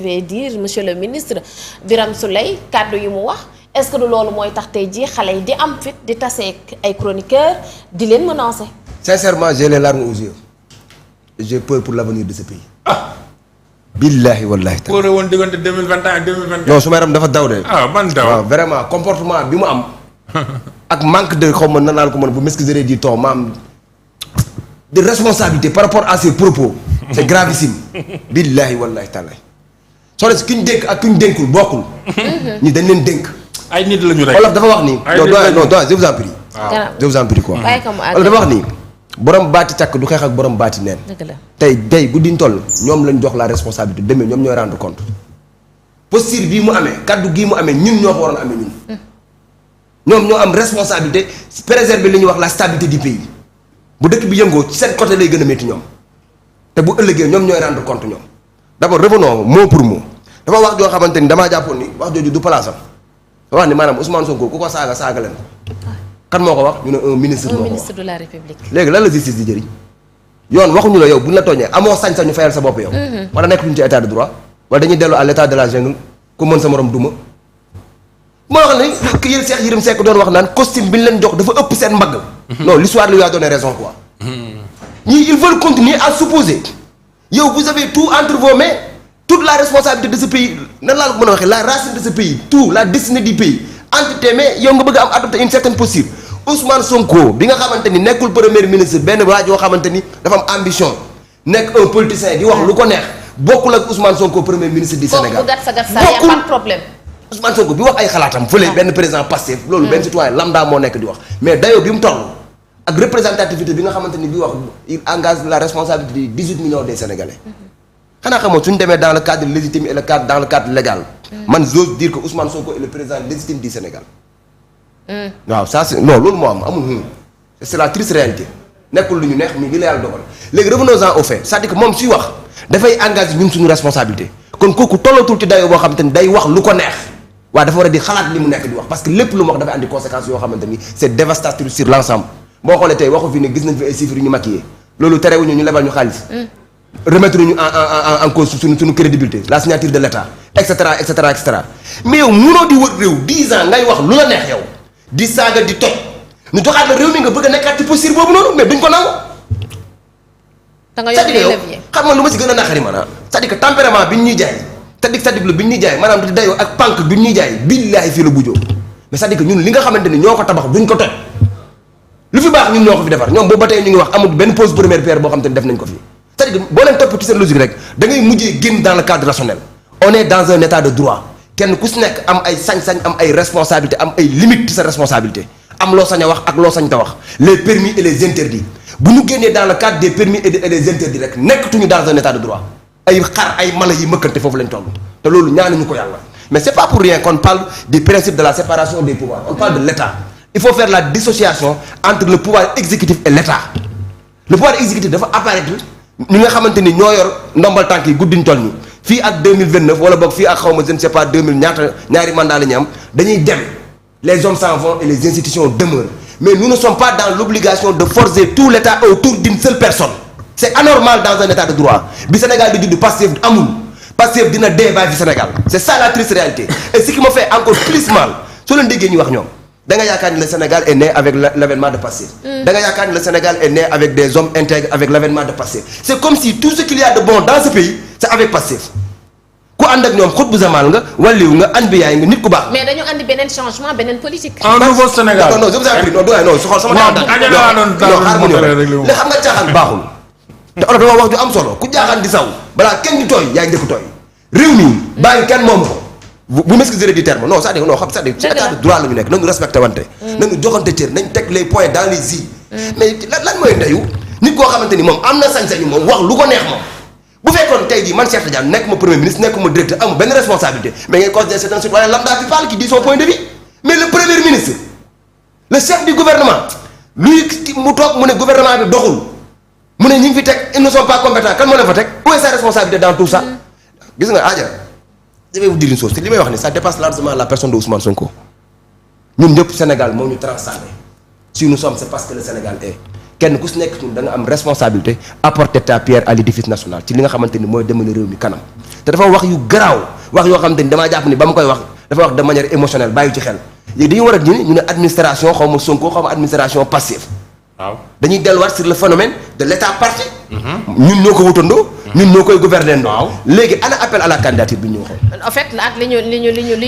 vais dire monsieur le ministre Birame Souleye kàddu yi mu wax est-ce que du loolu mooy tax tey jii xale yi di am fit di tase ay chroniqueurs di leen menacer. sincèrement j'ai les larmes aux yeux j'ai peur pour l'avenir de ce pays. billahi wallahi taala. pour woon diggante 2021 ak 2024. non su ma yaram dafa daw de. man daw waaw vraiment comportement bi mu am. ak manque de xaw ma nan laa ko mën bu m'excuser du ton maam de responsabilité par rapport à ses propos. c'est gravissime. billahi wallahi taala. soxna si ki ñu dénk ak ki ñu dénkul bokkul. ñi dañ leen dénk. ay nit la ñu rek. Wolof dafa wax ni. ay non nit la ñu non je vous en prie. je vous en prie quoi. Wolof dafa wax ni. borom baati càkk du xeex ak borom baati neen. dëgg la tey guddiñ toll ñoom lañ jox la responsabilité demee ñoom ñooy rendre compte. posture bii mu amee kaddu gii mu amee ñun ñoo ko waroon amee ñun. ñoom ñoo am responsabilité préserver li ñuy wax la stabilité du pays. bu dëkk bi yëngoo ci seen côté lay gën a métti ñoom. te bu ëllëgee ñoom ñooy rendre compte ñoom. d'abord revenons mot pour mot dafa wax joo xamante ni damaa jàppoon ni wax jooju du place am dafa wax ni maanaam Ousmane Sonko ku ko saaga leen kan moo ko wax ñu ne un ministre. un ministre de la République. léegi lan la justice di jëriñ yoon waxuñu la yow buñ la tooñee amoo sañ-sañu fayal sa bopp yow. wala nekk duñ ci état de droit wala dañuy dellu à l'état de la jungle ku mën sa morom duma. moo wax ne ki yéen Cheikh Yérim Seck doon wax naan costume bi ñu leen jox dafa ëpp seen mbagg. non l'histoire lui a donné raison quoi. ñii ils veulent continuer à s'opposer yow vous avez tout entre vos mains toute la responsabilité de ce pays nan laa la ko mën a waxee la racine de ce pays tout la destinée du pays entre tes mains yow nga bëgg a am adopter une certaine posture. Ousmane Sonko bi nga xamante ni nekkul premier ministre benn waa joo xamante ni dafa am ambition nekk un politicien di wax lu ko neex bokkul ak Ousmane Sonko premier ministre du Sénégal. bokkul y a pas de problème. Ousmane Sonko bi wax ay xalaatam fële benn président Pastef loolu benn citoyen lambda moo nekk di wax mais dayoo bi mu toll ak représentativité bi nga xamante ni bi wax il engage la responsabilité de 18 millions des Sénégalais. xanaa xamoon suñu demee dans le cadre légitime et dans le cadre légal. man j'ose dire que Ousmane Sonko est le président légitime du Sénégal. waaw ça c'est non loolu moo am amul c'est la triste réalité nekkul lu ñu neex mi li la yàlla dogal léegi revenons-en au fait c'est-à-dire que moom suy wax dafay engagé ñun suñu responsabilité kon kooku tollatul ci dayoo boo xamante ni day wax lu ko neex waaye dafa war a di xalaat li mu nekk di wax parce que lépp lu mu wax dafay andi conséquences yoo xamante ni c'est dévastateur sur l'ensemble boo xoolee tey waxu fi ne gis nañ fi ay chiffres yu ñu maquillé loolu terewuñu ñu lebal ñu xaalis remettre ñu en cause suñu crédibilité la signature de l'État et cetera et cetera et cetera mais yow munoo di wër réew 10 ans ngay wax lu la neex yow di saaga di toj ñu joxaat la réew mi nga bëgg a nekkaat ci posture boobu noonu mais duñ ko nangu. da nga yor levier xam nga lu ma si gën a naqari maanaam c'est-à-dire que tempérament bi ñuy jaay c'est-à-dire bi ñuy jaay maanaam di dayoo ak pànk bi ñuy jaay billaahi fii la bujjoo mais c'est-à-dire que ñun li nga xamante ni ñoo ko tabax duñ ko toj lu fi baax ñun ñoo ko fi defar ñoom boobu ba tey ñu ngi wax amul benn pose première pierre boo xamante ni def nañ ko fi c'est-à-dire que boo leen topp ci seen logique rek da ngay mujjee génn dans le cadre rationnel on est dans un état de droit kenn ku si nekk am ay sañ-sañ am ay responsabilité am ay limites ci sa responsabilité am loo sañ a wax ak loo sañ ta wax les permis et les interdits bu ñu génnee dans le cadre des permis et des interdits rek nekkatuñu dans un état de droit ay xar ay mala yi mëkkante foofu lañ toll te loolu ñaanuñu ko yàlla mais c'est pas pour rien qu'on parle du principe de la séparation des pouvoirs on parle de l'État il faut faire la dissociation entre le pouvoir exécutif et l'État le pouvoir exécutif dafa apparaître ñi nga xamante ni ñoo yor ndombal tànk yi guddiñ toll nii fii ak 2029 wala boog fii ak xaw ma je ne sais pas 2000 ñaari mandat la ñu am dañuy dem les hommes s'en vont et les institutions demeurent mais nous ne sommes pas dans l'obligation de forcer tout l'État autour d'une seule personne c'est anormal dans un état de droit bi Sénégal di judd Pastef amul Pastef dina dee bàyyi fi Sénégal c'est ça la triste réalité et ce qui me fait encore plus mal soo leen déggee ñu wax ñoom da nga yaakaar ni le Sénégal est né avec l'avènement de Pastef da nga yaakaar ni le Sénégal est né avec des hommes intègres avec l'avènement de Pastef c'est comme si tout ce qu'il y a de bon dans ce pays c'est avec Pastef ku ànd ak ñoom xut bu zamal nga wàlliw nga anbiyaay nga nit ku baax. mais dañu andi beneen changement beneen politique. un nouveau Sénégal non non je vous en prie non doyen non soxal sama. non xaar ma ñëw rek xam nga caaxaan baaxul. te olof dama wax ju am solo ku jaaxaan di saw balaa kenn di tooy yaa ngi njëkk tooy réew mi bàyyi kenn moomu ko bu m'excuserez du terme non c'est-à-dire non xam c'est-à-dire ci état de droit la ñu nekk nañu respecté wante. nañu joxante cër nañ teg les points dans les i. mais lan mooy ndeyu nit koo xamante ni moom am na sañ-sañu moom wax lu ko neex moom bu fekkoon tey jii man Cheikh Tidiane nekk ma premier ministre nekk ma directeur amul benn responsabilité mais ngay considérer c'est un citoyen lambda qui parle qui dit son point de vue mais le premier ministre le chef du gouvernement lui mu toog mu ne gouvernement bi doxul mu ne ñi ngi fi teg ils ne sont pas compétents kan moo leen fa teg où est sa responsabilité dans tout ça gis nga Adja je vais vous dire une chose te li may wax ni ça dépasse largement la personne de Ousmane Sonko ñun ñëpp Sénégal moo ñu transcendé si nous sommes c'est parce que le Sénégal est kenn ku si nekk ñun da nga am responsabilité apporter ta pierre à l'édifice national ci li nga xamante ni mooy demale réew mi kanam te dafa wax yu garaaw wax yoo xamante ni damaa jàpp ni ba mu koy wax dafa wax de manière émotionnelle bàyyi ci xel léegi dañu war a ñu ne administration xaw ma Sonko xaw ma administration passive. waaw dañuy delluwaat sur le phénomène de l'état parti. ñun ñoo ko wutandoo. ñun ñoo koy gouverner ndoo. waaw léegi ana appel à la candidature bi ñu waxoon. en fait ak li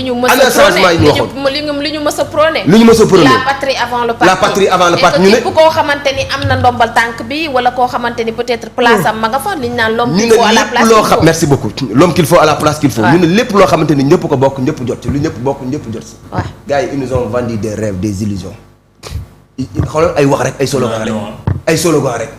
ñu mës ana changement yi ñu waxoon li ñu mës a prôné. li ñu mës a prôné la patrie avant le parti. la patrie avant le parti ñu ne képp koo xamante ni am na ndombal tànk bi wala koo xamante ni peut-être place am ma nga fa li ñu naan l'homme qu'il faut à la place qu'il faut. merci beaucoup l'homme qu'il faut à la place qu'il faut. ñu ne lépp loo xamante ni ñëpp ko bokk ñëpp jot ci lu ñëpp bokk ñëpp jot ci. waaw gars yi ils nous ont vendu des rêves des illusions. xoolal ay wax rek ay slogan rek ay slogan rek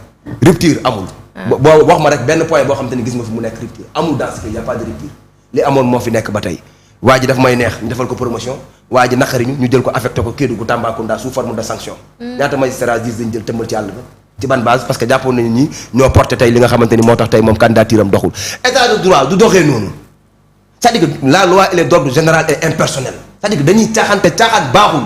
rupture amul. boo wax ma rek benn point boo xamante ni gis nga fi mu nekk rupture amul dans ce pays y a pas de rupture li amoon moo fi nekk ba tey waa ji daf may neex ñu defal ko promotion waa ji naqari ñu jël ko affecté ko Kédougou Tambacounda sous forme de sanction. ñaata magistrat gis dañ jël tëmbal ci àll ba ci ban base parce que jàppoon nañu ñi ñoo porté tey li nga xamante ni moo tax tey moom candidature am doxul état de droit du doxee noonu c'est-à-dire que la loi elle est d'ordre général et impersonnel c'est-à-dire que dañuy caaxaan baaxul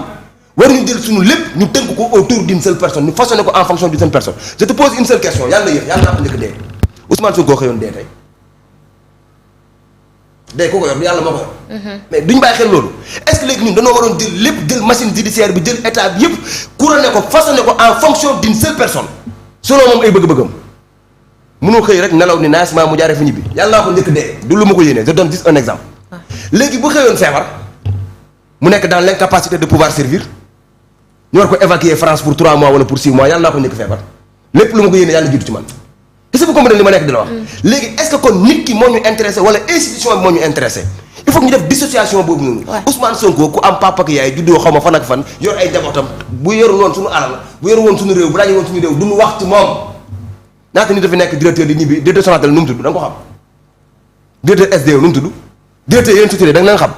waruñu jël suñu lépp ñu tënk ko autour d'une seule personne ñu façonné ko en fonction d'une seule personne je te pose une seule question yàlla yéex yàlla naa ko njëkk dee Ousmane Sonko xëyoon dee tey dee ko yor yàlla moo ko yor mais duñ bàyyi xel loolu est-ce que léegi ñun dañoo waroon jël lépp jël machine judiciaire bi jël état bi yëpp couronné ko façonné ko en fonction d'une seule personne selon moom ay bëgg-bëggam mënoo xëy rek nelaw ni naasement mu jaaree fi ñibbi yàlla naa ko njëkk dee du lu ma ko yéenee je donne juste un exemple léegi bu xëyoon feebar mu nekk dans l'incapacité de pouvoir servir ñu war ko évacuer France pour 3 mois wala pour 6 mois yàlla naa ko njëkk feebar lépp lu ma ko yéene yàlla jiitu ci man est-ce que vous comprenez li ma nekk di la wax léegi est-ce que kon nit ki moo ñu intéressé wala institution bi moo ñu intéressé il faut que ñu def dissociation boobu noonu Ousmane Sonko ku am papa ak yaay juddoo xaw ma fan ak fan yor ay njabootam bu yorul woon suñu alal bu yorul woon suñu réew bu daañu woon suñu réew duñu wax ci moom ñaata nit dafa nekk directeur di ñibbi directeur Sonatel nu mu tudd da nga ko xam directeur SDE nu mu tudd directeur yeneen société da nga leen xam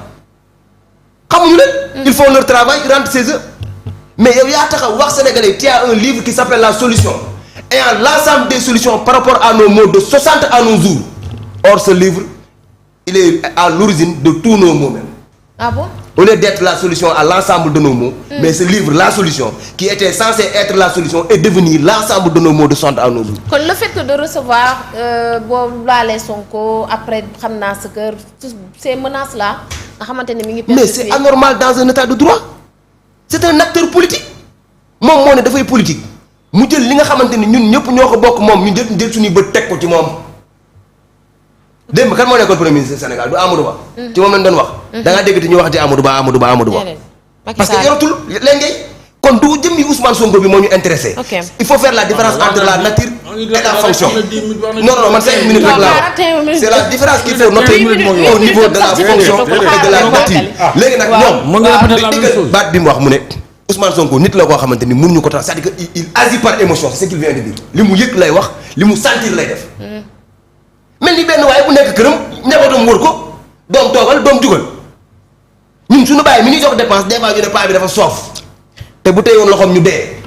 xamuñu leen ils font leur travail ils rentrent chez eux mais yow yaa taxaw wax sénégalais tu as un livre qui s'appelle la solution ayant l'ensemble des solutions par rapport à nos maux de 60 à nos jours or ce livre il est à l'origine de tous nos maux même. Ah bon? Au lieu d'être la solution à l'ensemble de nos maux mais ce livre la solution qui était censé être la solution est devenu l'ensemble de nos maux de 60 à nos jours. kon le fait que de recevoir boo laalee Sonko après xam naa sa kër ces menaces là nga xamante ne mi ngi. mais c'est anormal dans un état de droit c'est un acteur politique moom moo ne dafay politique mu jël li nga xamante ni ñun ñëpp ñoo ko bokk moom ñu jël suñuy bët teg ko ci moom démb kan moo nekkoon premier ministre Sénégal du Amadou Ba. ci moom lañ doon wax. da ngaa dégg te ñu wax ci Amadou Ba. parce que yoratul léegi kon du jëmmi Ousmane Sonko bi moo ñu intéressé. il faut faire la différence entre la nature et la fonction. non man 5 minutes rek laa wax c'est la différence qu'il faut noter au niveau de la fonction et de la nature. léegi nag ñoom baat bi mu wax mu ne Ousmane Sonko nit la koo xamante ni mënuñu ko tax c'est-à-dire que il agit par émotion c'est ce qu'il vient de dire li mu yëg lay wax li mu sentir lay def. mel ni benn waaye bu nekk këram njabootam wër ko doom toogal doom jugal ñun suñu bàyyi mi ñuy jox dépense des fois ñu ne paa bi dafa soof te bu tey woon loxoom ñu dee.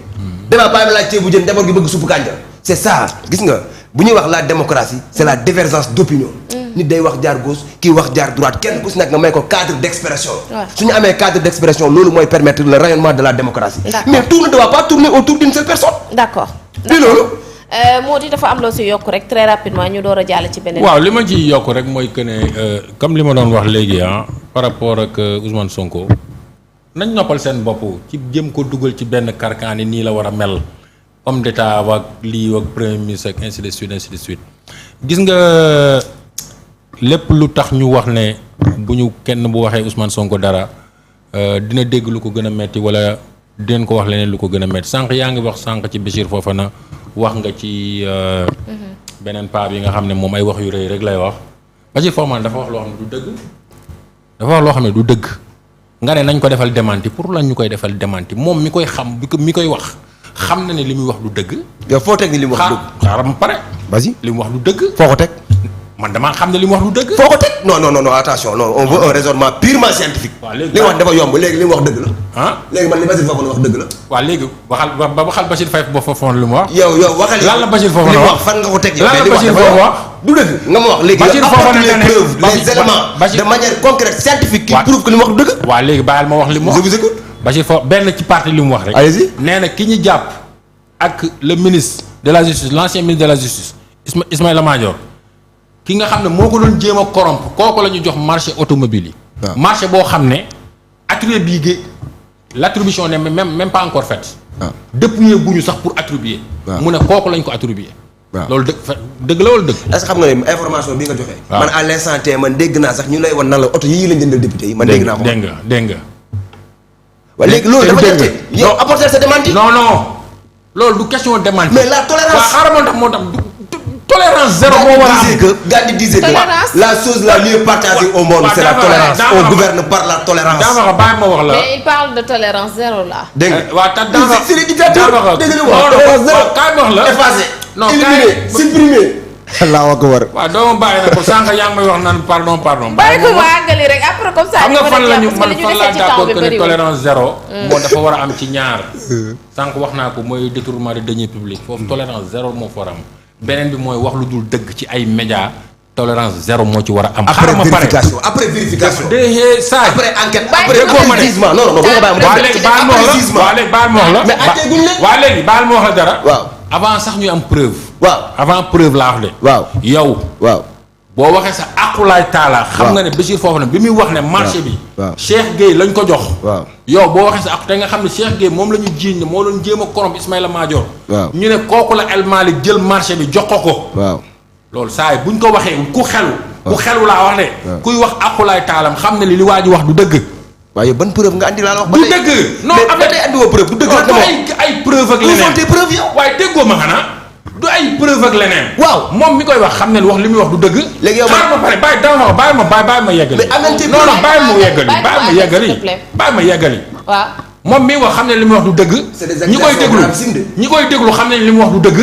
dama paa bi laaj ceebu jën njaboot gi bëgg suppu kànja c'est ça gis nga bu ñuy wax la démocratie c'est la divergence d'opinion. nit day wax jaar gauche kii wax jaar droite kenn ku si nekk nga may ko cadre d'expression. su ñu amee cadre d'expression loolu mooy permettre le rayonnement de la démocratie. mais tout ne doit pas tourner autour d'une seule personne. d'accord. loolu. moo di dafa am loo si yokk rek très rapidement ñu door a jàll ci beneen. waaw li ma ci yokk rek mooy que ne comme li ma doon wax léegi par rapport ak Ousmane Sonko nañ noppal seen bopp ci jëm ko dugal ci benn carcan ni nii la war a mel homme d'état ak lii ak premier ministre ak ainsi de suite gis nga lépp lu tax ñu wax ne bu ñu kenn bu waxee Ousmane Sonko dara dina dégg lu ko gën a metti wala dinañ ko wax leneen lu ko gën a metti sànq yaa ngi wax sànq ci Bachir Fofana. wax nga ci beneen paa bi nga xam ne moom ay wax yu rëy rek lay wax Bachir Fofana dafa wax loo xam ne du dëgg dafa wax loo xam ne du dëgg nga ne nañ ko defal démenti pour lan ñu koy defal démenti moom mi koy xam mi koy wax xam na ne li muy wax du dëgg. yow foo teg ni li mu wax du dëgg. xaaral ma pare. vas-y li mu wax du dëgg. foo ko teg. man damaa xam ne li mu wax du dëgg. foo ko teg non attention non on veut un raisonnement purement scientifique. waaw léegi li wax dafa yomb léegi li mu wax dëgg la. léegi man li Bachir Fofana wax dëgg la. waaw léegi waxal Bachir Fofana lu mu wax. yow waxal lan la Bachir Fofana wax fan nga ko teg yow. lan la Bachir Fofana wax du dëgg nga ma wax léegi. Bachir Fofana les preuves les éléments de manière concrète scientifique. qui prouve que li mu wax du dëgg. waaw léegi bàyyil ma wax li mu wax. je vous écoute. Bachir Fofana benn ci parti li mu wax rek. allez-y. nee na ki ñu jàpp ak le ministre de la justice l'ancien ministre de la justice Ismaïla Madior ki nga xam ne moo ko doon jéem a corrompre kooku la ñu jox marché automobile yi. waaw marché boo xam ne attribué l'attribution n'est même pas encore faite. waaw dépouillé bu ñu sax pour attribuer. mu ne kooku lañ ko attribué. waaw loolu dëgg la wala dëgg. est-ce que xam nga ne information bi nga joxe. waaw man à l'instant T man dégg naa sax ñu lay wan nan la oto yii lañ jëndal député yi man dégg naa ko. dégg nga. waaw léegi loolu dafa jot yow apporter sa démenti. non loolu du question démenti. mais la tolérance waaw xaaral moo tax tolérance zéro moo war a am. Gandhi disait que la chose la mieux partagée au monde c'est la tolérance. On gouverne par la tolérance. Daanaka bàyyi ma wax la. mais il parle de tolérance zéro là. dégg nga waaw tax daanaka c'est les dictateurs dégg nga wax tolérance zéro kaay ma wax la. effacé. non éliminé supprimé. Allahu akbar. waaw doo ma bàyyi nag sànq yaa ngi may wax naan pardon. bàyyi ko waagali rek après comme ça. xam nga fan la ñu man fan laa d'accord que ne tolérance zéro. moo dafa war a am ci ñaar. sànq wax naa ko mooy détournement de deniers publics foofu tolérance zéro moo fa war a am. beneen bi mooy wax lu dul dëgg ci ay médias tolérance zéro moo ci war a am. après vérification après vérification. après enquête après jugement non non waa léegi baal ma wax la mais atteeguñ leen. waa léegi baal ma wax la dara. waaw avant sax ñuy am preuve. waaw avant preuve laa wax de. waaw yow. waaw. boo waxee sa aqulaay taala. xam nga ne Bachir foofu nag bi muy wax ne marché bi. waaw Cheikh Gueye lañ ko jox. waaw yow boo waxee sa aqu te nga xam ne Cheikh Gueye moom la ñu jiiñ ne moo doon jéem a corrompre Ismaïla Madior. waaw ñu ne kooku la El Malick jël marché bi jox ko. waaw loolu saa yi buñ ko waxee ku xelu. ku xelu laa wax de. kuy wax aqulaay taalam xam ne li waa ji wax du dëgg. waaye ban preuve nga andi laa la wax. du dëgg non ba tey andi woo preuve du dëgg la dama ay preuve ak leneen. tes preuves yow. waaye déggoo ma xanaa du ay preuve ak leneen. waaw moom mi koy wax xam ne wax li muy wax du dëgg. léegi yow xaar ma pare bàyyi ma yeggali. mais amenti non non bàyyi ma yeggali. waaw. moom mi wax xam ne li muy wax du dëgg. ñi koy déglu xam ne li muy wax du dëgg.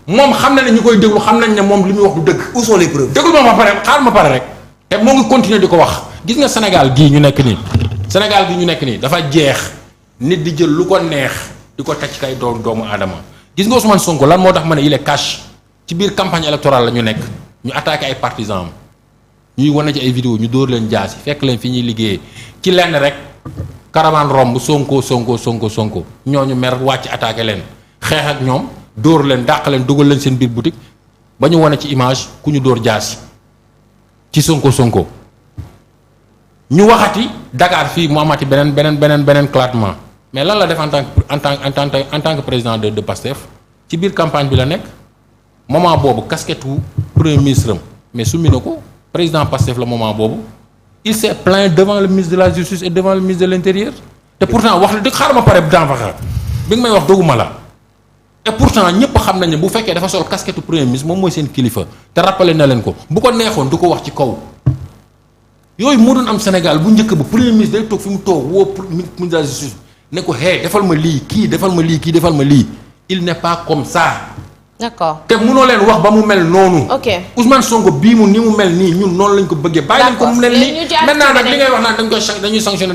moom xam na ne ñi koy déglu xam nañ ne moom li muy wax du dëgg. où sont les preuves. déglu ma pare xaar ma pare rek. te moo ngi continuer di ko wax gis nga Sénégal gii ñu nekk nii dafa jeex nit di jël lu ko neex di ko teg ci kay doomu aadama gis nga Ousmane Sonko lan moo tax ma ne il est cash ci biir campagne électorale la ñu nekk ñu attaqué ay partisans am ñuy wane ci ay vidéo ñu dóor leen jaasi fekk leen fi ñuy liggéeyee ci lenn rek caravane romb Sonko ñooñu mer wàcc attaqué leen xeex ak ñoom dóor leen dàq leen dugal leen seen biir boutique ba ñu wane ci image ku ñu dóor jaasi ci Sonko ñu waxati Dakar fii mu amati beneen classement mais lan la def en tant que président de Pastef ci biir campagne bi la nekk moment boobu casquette wu premier ministre am mais summi na ko président Pastef la moment boobu il s'est plaint devant le ministre de la justice et devant le ministre de l'intérieur te pourtant wax la dëgg xaaral ma pare danfaxa bi nga may wax doguma la et pourtant ñëpp xam nañ ne bu fekkee dafa sol casquette wu premier ministre moom mooy seen kilifa te rappelé na leen ko bu ko neexoon du ko wax ci kaw. yooyu moo doon am Sénégal bu njëkk ba premier ministre day toog fi mu toog woo ministre de la justice ne ko defal ma lii kii defal ma lii il n'est pas comme ça. d'accord te mënoo leen wax ba mu mel noonu. ok Ousmane Sonko bii ni mu mel nii ñun noonu lañ ko bëggee. bàyyi leen ko mu mel nii maintenant nag li ngay wax naan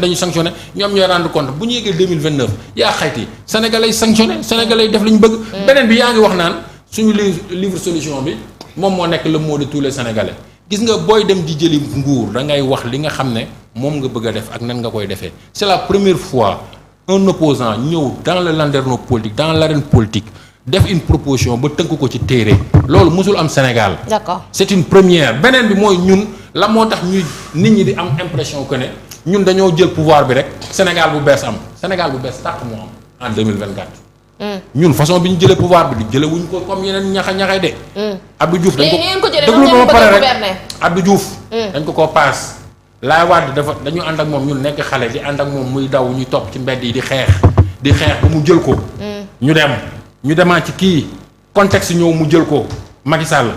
dañuy sanctionné ñoom ñooy rendre compte bu ñu yeggee 2029 yaa xayti sénégalais sanctionné sénégalais def li ñu bëgg. beneen bi yaa ngi wax naan suñu livre solution bi moom moo nekk le mot de tous les sénégalais. gis nga booy dem di jëli nguur da ngay wax li nga xam ne moom nga bëgg a def ak nan nga koy defee c'est la première fois un opposant ñëw dans le landerneau politique dans l'arène politique def une proposition ba tënk ko ci téere loolu mosul am Sénégal. d'accord c'est une première beneen bi mooy ñun la moo tax ñuy nit ñi di am impression que ne ñun dañoo jël pouvoir bi rek Sénégal bu bees am Sénégal bu bees tàq moo am en 2024. ñun façon bi ñu jëlee pouvoir bi di jëlee wuñ ko comme yeneen ñaxa de. Abdou Diouf dañ ko déglu ba pare rek Abdou Diouf. dañ ko paas. Laay Wade dañu ànd ak moom ñun nekk xale di ànd ak moom muy daw ñu topp ci mbedd yi di xeex ba mu jël ko. ñu demaat ci kii contexte ñëw mu jël ko Macky Sall.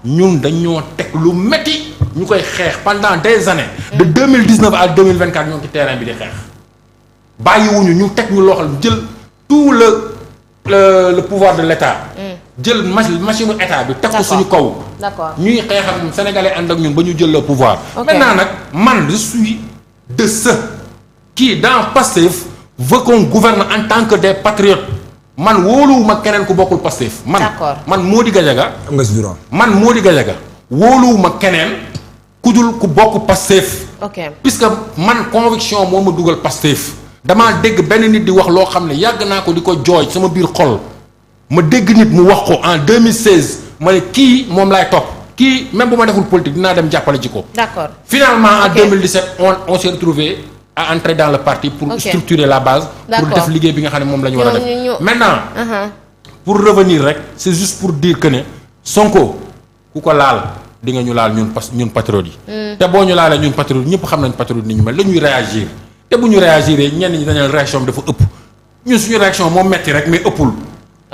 ñun dañoo teg lu metti ñu koy xeex pendant des années. de 2019 à 2024 ñoo ngi ci terrain bi di xeex. bàyyiwuñu ñu teg ñu loxol jël tout le pouvoir de l'État. jël machine état bi teg ko suñu kaw. d'accord ñuy xeex ak sénégalais ànd ak ñun ba ñu jël le pouvoir. maintenant nag man je suis de ceux qui dans Pastef veut qu'on gouverne en tant que des patriotes man wóoluwuma keneen ku bokkul Pastef. man Mody Gadiaga. am nga si droit. man Mody Gadiaga wóoluwuma keneen ku dul ku bokk Pastef. puisque man conviction moo ma dugal Pastef. damaa dégg benn nit di wax loo xam ne yàgg naa ko di ko jooy sama biir xol ma dégg nit mu wax ko en 2016 ma ne kii moom laay topp kii même bu ma deful politique dinaa dem jàppale ci ko. d'accord finalement en 2017 on s'est retrouvé à entrer dans le parti pour structurer la base. pour def liggéey bi nga xam ne moom la ñu war a def. maintenant. pour revenir rek c'est juste pour dire que ne Sonko ku ko laal di nga ñu laal ñun patriotes yi. te boo ñu laalee ñun patriotes ñëpp xam nañ patriotes ni ñu mel dañuy réagir te bu ñu réagiree ñenn ñi dañu réaction bi dafa ëpp ñun suñu réaction moo metti rek mais ëppul.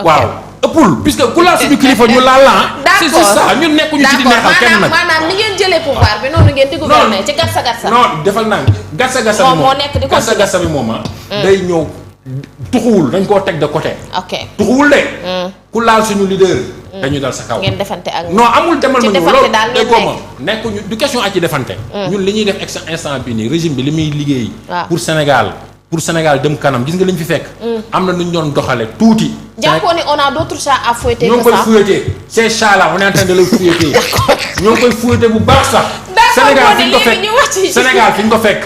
waaw ëppul puisque ku laal suñu kilifa ñu laal la c'est juste ça ñun nekkuñu ci di neexal kenn nag. maanaam ni ngeen jëlee pouvoir bi noonu ngeen di gouverner ci gatsa. non defal naa gatsa bi moom moo nekk di gatsa bi moom day ñëw tuxuwul dañ koo teg de côté. ok tuxuwul de. ku laal suñu leader. dañu dal sa kaw ngeen defante ak non amul demal ma ñu loolu déggoo ma nekkuñu du question ak ci defante. ñun li ñuy def instant bi nii régime bi li muy liggéey. pour Sénégal dem kanam gis nga li ñu fi fekk. am na nu ñu doon doxale tuuti. jàppoo ne on a d'autres chats à fouetter. ñoo ngi koy fouetter ces chats là on est en train de les fouetter. ñoo ngi koy fouetter bu baax sax. Sénégal fi ñu ko fekk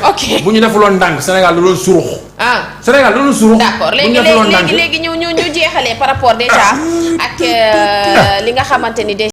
bu ñu defuloon ndànk Sénégal da doon surux. Sénégal da doon surux. d'accord léegi ñu jeexalee par rapport déjà ak li nga xamante ni